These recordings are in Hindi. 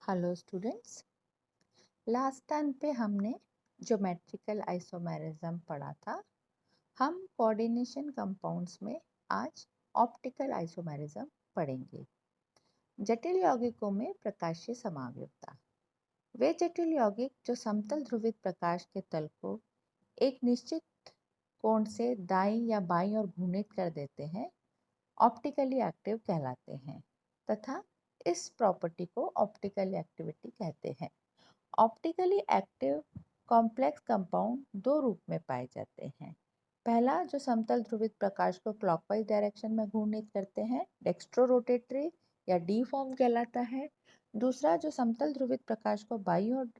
Hello students. लास्ट टाइम पे हमने ज्योमेट्रिकल आइसोमेरिज्म पढ़ा था। हम कोऑर्डिनेशन कंपाउंड्स में आज ऑप्टिकल आइसोमेरिज्म पढ़ेंगे। जटिल यौगिकों में प्रकाशीय समावयवता। वे जटिल यौगिक जो समतल ध्रुवित प्रकाश के तल को एक निश्चित कोण से दाईं या बाईं ओर घूर्णित कर देते हैं, ऑप्टिकली एक्टिव कहलाते हैं तथा इस प्रॉपर्टी को ऑप्टिकल एक्टिविटी कहते हैं। ऑप्टिकली एक्टिव कॉम्प्लेक्स कंपाउंड दो रूप में पाए जाते हैं। पहला, जो समतल ध्रुवित प्रकाश को क्लॉकवाइज डायरेक्शन में घूर्णित करते हैं, डेक्स्ट्रोरोटेटरी या डी फॉर्म कहलाता है। दूसरा, जो समतल ध्रुवित प्रकाश को बाईं ओर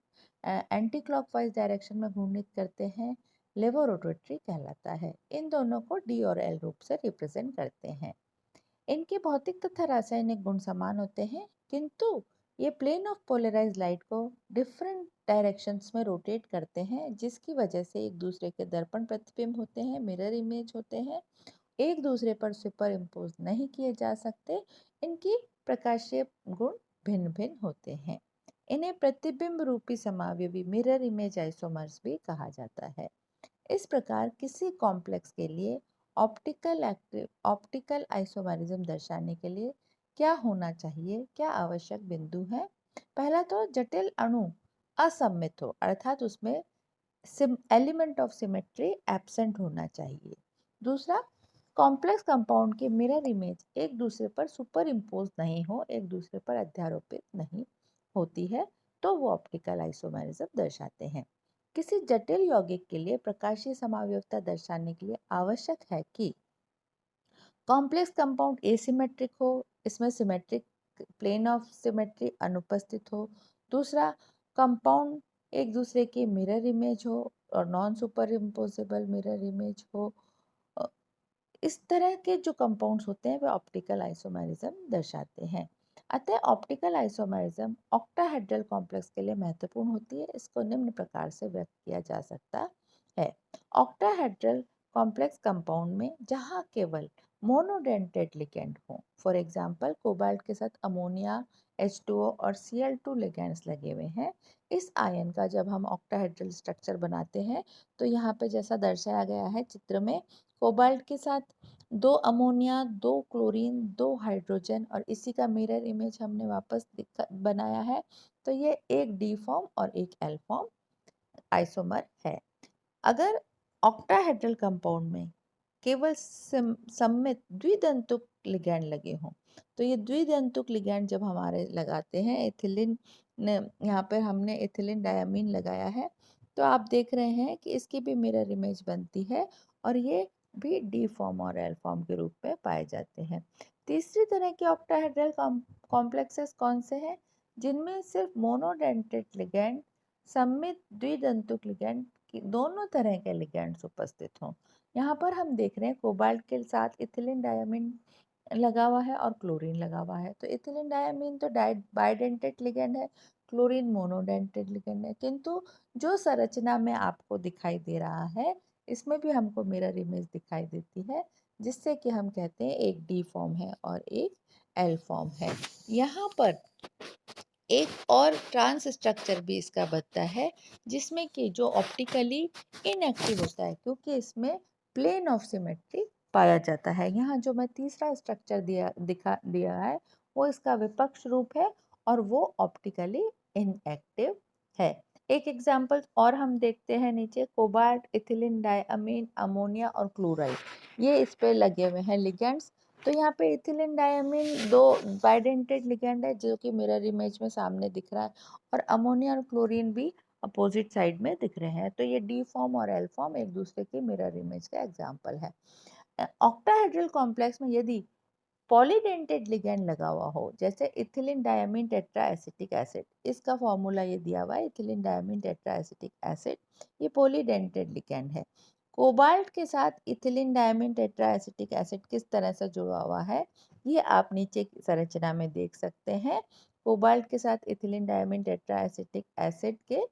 एंटी क्लॉकवाइज डायरेक्शन में घूर्णित करते हैं, लेवोरोटेटरी कहलाता है। इन दोनों को डी और एल रूप से रिप्रेजेंट करते हैं। इनके भौतिक तथा रासायनिक गुण समान होते हैं, किंतु ये प्लेन ऑफ पोलराइज लाइट को डिफरेंट डायरेक्शंस में रोटेट करते हैं, जिसकी वजह से एक दूसरे के दर्पण प्रतिबिंब होते हैं, मिरर इमेज होते हैं, एक दूसरे पर सुपर इम्पोज नहीं किए जा सकते। इनकी प्रकाशीय गुण भिन्न भिन्न होते हैं। इन्हें प्रतिबिंब रूपी समावयवी मिरर इमेज आइसोमर्स भी कहा जाता है। इस प्रकार किसी कॉम्प्लेक्स के लिए ऑप्टिकल आइसोमेरिज्म दर्शाने के लिए क्या होना चाहिए, क्या आवश्यक बिंदु है? पहला तो जटिल अणु असममित हो, अर्थात उसमें एलिमेंट ऑफ सिमेट्री एब्सेंट होना चाहिए। दूसरा, कॉम्प्लेक्स कंपाउंड के मिरर इमेज एक दूसरे पर सुपर इम्पोज नहीं हो, एक दूसरे पर अध्यारोपित नहीं होती है, तो वो ऑप्टिकल आइसोमेरिज्म दर्शाते हैं। किसी जटिल यौगिक के लिए प्रकाशीय समावयवता दर्शाने के लिए आवश्यक है कि कॉम्प्लेक्स कंपाउंड एसिमेट्रिक हो, इसमें सिमेट्रिक प्लेन ऑफ सिमेट्री अनुपस्थित हो। दूसरा, कंपाउंड एक दूसरे की मिरर इमेज हो और non super imposable mirror image हो। अ, इस तरह के जो कंपाउंड्स होते हैं वे ऑप्टिकल आइसोमेरिज्म दर्शाते हैं। अतः ऑप्टिकल आइसोमेरिज्म ऑक्टाहेड्रल कॉम्प्लेक्स के लिए महत्वपूर्ण होती है। इसको निम्न प्रकार से व्यक्त किया जा सकता है। ऑक्टाहेड्रल कॉम्प्लेक्स कंपाउंड में जहाँ केवल मोनोडेंटेड लिगेंड हो, फॉर एग्जांपल कोबाल्ट के साथ अमोनिया H2O और Cl2 लिगेंड्स लगे हुए हैं, इस आयन का जब हम ऑक्टाहेड्रल स्ट्रक्चर बनाते हैं तो यहाँ पे जैसा दर्शाया गया है चित्र में, कोबाल्ट के साथ दो अमोनिया, दो क्लोरीन, दो हाइड्रोजन और इसी का मिरर इमेज हमने वापस बनाया है। तो ये एक डी फॉर्म और एक एल फॉर्म आइसोमर है। अगर ऑक्टाहेड्रल कंपाउंड में केवल सममित द्विदंतुक लिगैंड लगे हों, तो ये द्विदंतुक लिगैंड जब हमारे लगाते हैं, एथिलीन ने यहाँ पर हमने एथिलीन डायमीन लगाया है, तो आप देख रहे हैं कि इसकी भी मिरर इमेज बनती है और ये भी डी फॉर्म और एल फॉर्म के रूप में पाए जाते हैं। तीसरी तरह के ऑक्टाहेड्रल कॉम्प्लेक्सेस कौन से हैं? जिनमें सिर्फ मोनोडेंटेड लिगैंड, सममित द्विदंतुक लिगैंड की दोनों तरह के लिगैंड्स उपस्थित हों। यहाँ पर हम देख रहे हैं कोबाल्ट के साथ इथिलीन डायमीन लगा हुआ है और क्लोरीन लगा हुआ है। तो इथिलीन डायमीन तो बाइडेंटेड लिगैंड है, क्लोरीन मोनोडेंटेड लिगैंड है, किंतु जो संरचना में आपको दिखाई दे रहा है इसमें भी हमको मिरर इमेज दिखाई देती है, जिससे कि हम कहते हैं एक डी फॉर्म है और एक एल फॉर्म है। यहाँ पर एक और ट्रांस स्ट्रक्चर भी इसका बनता है, जिसमें कि जो ऑप्टिकली इनएक्टिव होता है, क्योंकि इसमें प्लेन ऑफ सिमेट्री पाया जाता है। यहाँ जो मैं तीसरा स्ट्रक्चर दिया है वो इसका विपक्ष रूप है और वो ऑप्टिकली इनएक्टिव है। एक एग्जाम्पल और हम देखते हैं नीचे, कोबाल्ट, इथिलीन डायमीन, अमोनिया और क्लोराइड, ये इस पे लगे हुए हैं लिगेंड्स। तो यहाँ पे इथिलीन डायमीन दो बाइडेंटेड लिगेंड है जो कि मिरर इमेज में सामने दिख रहा है, और अमोनिया और क्लोरीन भी अपोजिट साइड में दिख रहे हैं। तो ये डी फॉर्म और एल फॉर्म एक दूसरे के मिरर इमेज का एग्जाम्पल है। ऑक्टाहेड्रल कॉम्प्लेक्स में यदि पॉलीडेंटेड लिगैंड लगा हुआ हो, जैसे ethylene diamine tetra acetic acid, इसका फॉर्मूला ये दिया हुआ है, ethylene diamine tetra acetic acid, ये पॉलीडेंटेड लिगैंड है। कोबाल्ट के साथ ethylene diamine tetra acetic acid किस तरह से जुड़ा हुआ है, ये आप नीचे की संरचना में देख सकते हैं। कोबाल्ट के साथ ethylene diamine tetra acetic acid के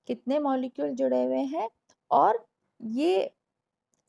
कितने मॉलिक्यूल जुड़े हुए हैं, और ये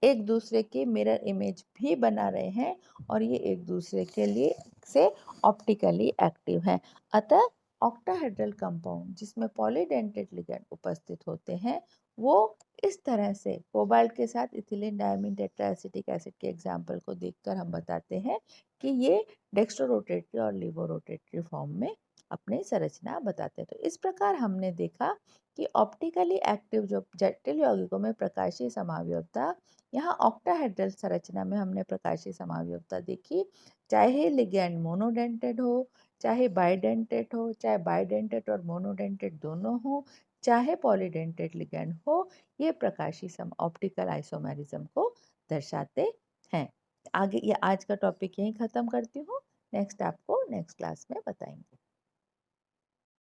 एक दूसरे के मिरर इमेज भी बना रहे हैं और ये एक दूसरे के लिए से ऑप्टिकली एक्टिव हैं। अतः ऑक्टाहेड्रल कंपाउंड जिसमें पॉलीडेंटेट लिगैंड उपस्थित होते हैं वो इस तरह से कोबाल्ट के साथ इथिलीन डायमीन टेट्राएसिटिक एसिड के एग्जाम्पल को देखकर हम बताते हैं कि ये डेक्स्ट्रोरोटेटरी और लिवोरोटेटरी फॉर्म में अपनी संरचना बताते हैं। तो इस प्रकार हमने देखा कि ऑप्टिकली एक्टिव जो जटिल यौगिकों में प्रकाशीय समावयवता, यहाँ ऑक्टाहेड्रल संरचना में हमने प्रकाशीय समावयवता देखी, चाहे लिगैंड मोनोडेंटेड हो, चाहे बाइडेंटेट हो, चाहे बाइडेंटेट और मोनोडेंटेट दोनों हो, चाहे पॉलीडेंटेट लिगैंड हो, ये प्रकाशीय सम ऑप्टिकल आइसोमेरिज्म को दर्शाते हैं। आगे ये आज का टॉपिक यहीं ख़त्म करती हूँ। नेक्स्ट आपको नेक्स्ट क्लास में बताएंगे।